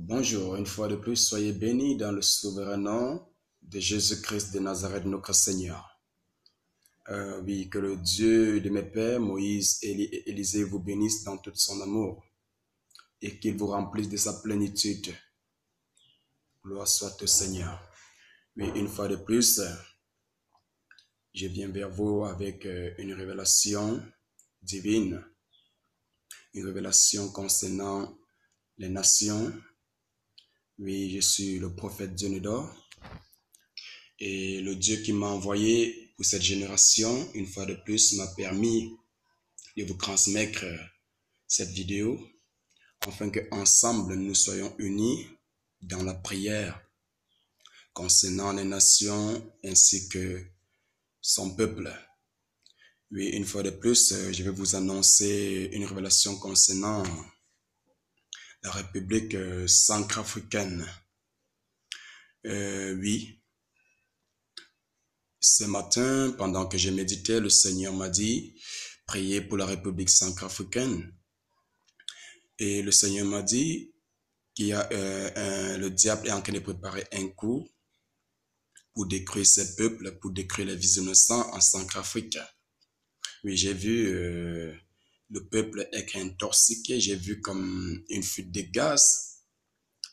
Bonjour, une fois de plus, soyez bénis dans le souverain nom de Jésus-Christ de Nazareth, notre Seigneur. Oui, que le Dieu de mes pères, Moïse et Élisée, vous bénisse dans tout son amour et qu'il vous remplisse de sa plénitude. Gloire soit au Seigneur. Oui, une fois de plus, je viens vers vous avec une révélation divine, une révélation concernant les nations. Oui, je suis le prophète Dionydore. Et le Dieu qui m'a envoyé pour cette génération, une fois de plus, m'a permis de vous transmettre cette vidéo, afin qu'ensemble nous soyons unis dans la prière concernant les nations ainsi que son peuple. Oui, une fois de plus, je vais vous annoncer une révélation concernant la République centrafricaine. Oui. Ce matin, pendant que je méditais, le Seigneur m'a dit, priez pour la République centrafricaine. Et le Seigneur m'a dit qu'il y a le diable est en train de préparer un coup pour détruire ces peuples, pour détruire les vies innocents en Centrafrique. Oui, j'ai vu le peuple être intoxiqué, j'ai vu comme une fuite de gaz,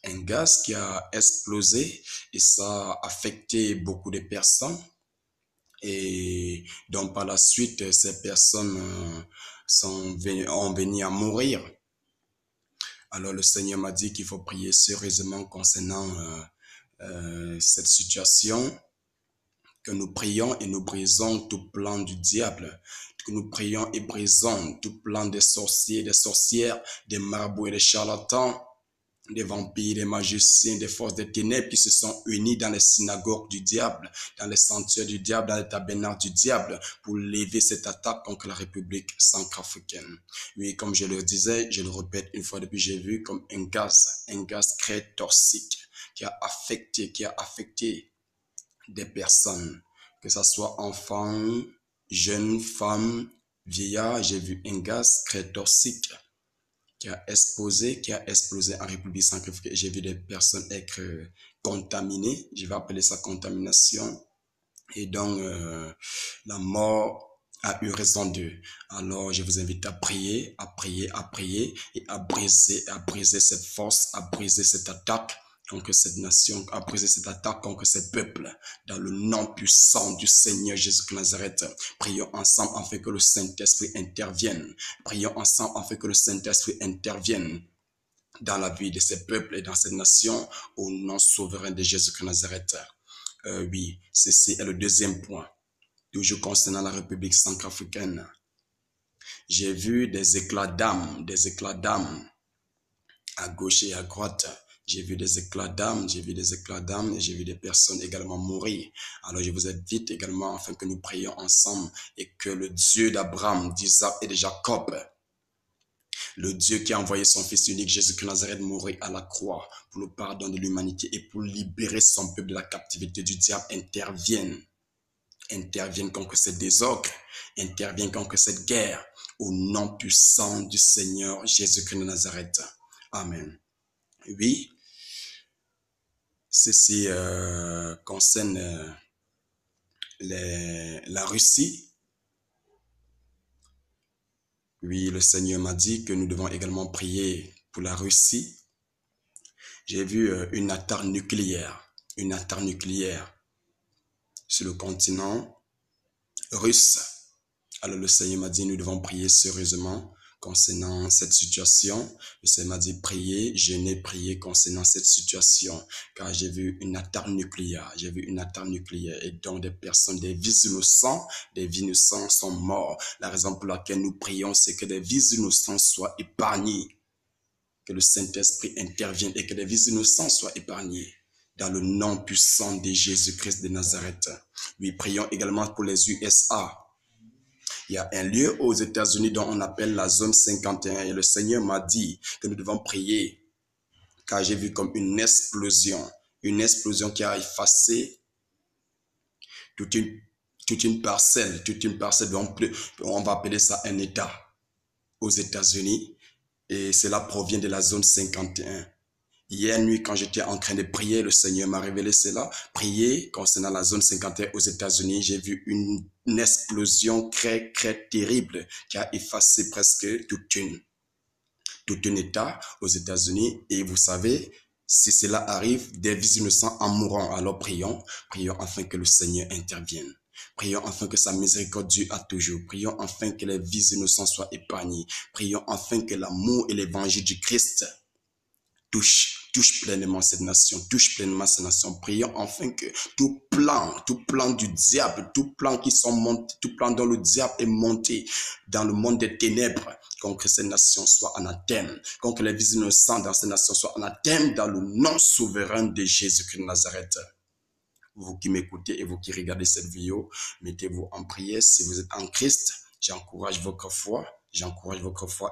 un gaz qui a explosé et ça a affecté beaucoup de personnes. Et donc par la suite, ces personnes ont venu à mourir. Alors le Seigneur m'a dit qu'il faut prier sérieusement concernant cette situation, que nous prions et nous brisons tout plan du diable, que nous prions et brisons tout plan des sorciers, des sorcières, des marabouts et des charlatans, des vampires, des magiciens, des forces des ténèbres qui se sont unis dans les synagogues du diable, dans les sanctuaires du diable, dans les tabernacles du diable, pour lever cette attaque contre la République centrafricaine. Oui, comme je le disais, je le répète une fois depuis, j'ai vu comme un gaz très toxique qui a affecté des personnes, que ce soit enfants, jeunes, femmes, vieillards. J'ai vu un gaz très toxique qui a explosé en République centrafricaine. J'ai vu des personnes être contaminées, je vais appeler ça contamination, et donc la mort a eu raison d'eux. Alors je vous invite à prier et à briser cette force, à briser cette attaque contre cette nation, à briser cette attaque contre ces peuples, dans le nom puissant du Seigneur Jésus-Christ de Nazareth. Prions ensemble afin que le Saint-Esprit intervienne. Prions ensemble afin que le Saint-Esprit intervienne dans la vie de ces peuples et dans cette nation, au nom souverain de Jésus-Christ de Nazareth. Oui, ceci est le deuxième point. Toujours concernant la République centrafricaine. J'ai vu des éclats d'âme à gauche et à droite. J'ai vu des éclats d'âme, et j'ai vu des personnes également mourir. Alors je vous invite également afin que nous prions ensemble et que le Dieu d'Abraham, d'Isaac et de Jacob, le Dieu qui a envoyé son Fils unique Jésus-Christ de Nazareth mourir à la croix pour le pardon de l'humanité et pour libérer son peuple de la captivité du diable, intervienne contre ce désordre, intervienne contre cette guerre, au nom puissant du Seigneur Jésus-Christ de Nazareth. Amen. Oui, ceci concerne la Russie. Oui, le Seigneur m'a dit que nous devons également prier pour la Russie. J'ai vu une attaque nucléaire sur le continent russe. Alors le Seigneur m'a dit, nous devons prier sérieusement concernant cette situation. Le Seigneur m'a dit, priez, jeûnez, priez concernant cette situation, car j'ai vu une attaque nucléaire, et donc des personnes, des vies innocents sont morts. La raison pour laquelle nous prions, c'est que des vies innocents soient épargnées, que le Saint-Esprit intervienne et que des vies innocents soient épargnées. Dans le nom puissant de Jésus-Christ de Nazareth. Nous prions également pour les USA. Il y a un lieu aux États-Unis dont on appelle la zone 51 et le Seigneur m'a dit que nous devons prier car j'ai vu comme une explosion qui a effacé toute une parcelle, on va appeler ça un État aux États-Unis et cela provient de la zone 51. Hier nuit, quand j'étais en train de prier, le Seigneur m'a révélé cela. Prier concernant la zone 51 aux États-Unis, j'ai vu une explosion très, très terrible qui a effacé presque tout un État aux États-Unis. Et vous savez, si cela arrive, des vies innocents en mourront. Alors prions afin que le Seigneur intervienne. Prions afin que sa miséricorde dure à toujours. Prions afin que les vies innocents soient épargnées. Prions afin que l'amour et l'évangile du Christ touche pleinement cette nation, touche pleinement cette nation. Prions enfin que tout plan du diable, tout plan dont le diable est monté dans le monde des ténèbres, contre cette nation soit anathème, contre les vies innocents dans cette nation soit anathème dans le nom souverain de Jésus-Christ de Nazareth. Vous qui m'écoutez et vous qui regardez cette vidéo, mettez-vous en prière. Si vous êtes en Christ, j'encourage votre foi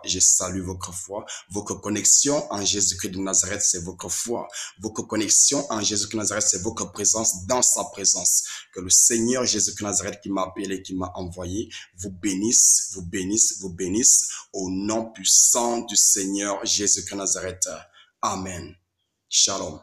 et je salue votre foi. Votre connexion en Jésus-Christ de Nazareth, c'est votre foi. Votre connexion en Jésus-Christ de Nazareth, c'est votre présence dans sa présence. Que le Seigneur Jésus-Christ de Nazareth qui m'a appelé, qui m'a envoyé, vous bénisse au nom puissant du Seigneur Jésus-Christ de Nazareth. Amen. Shalom.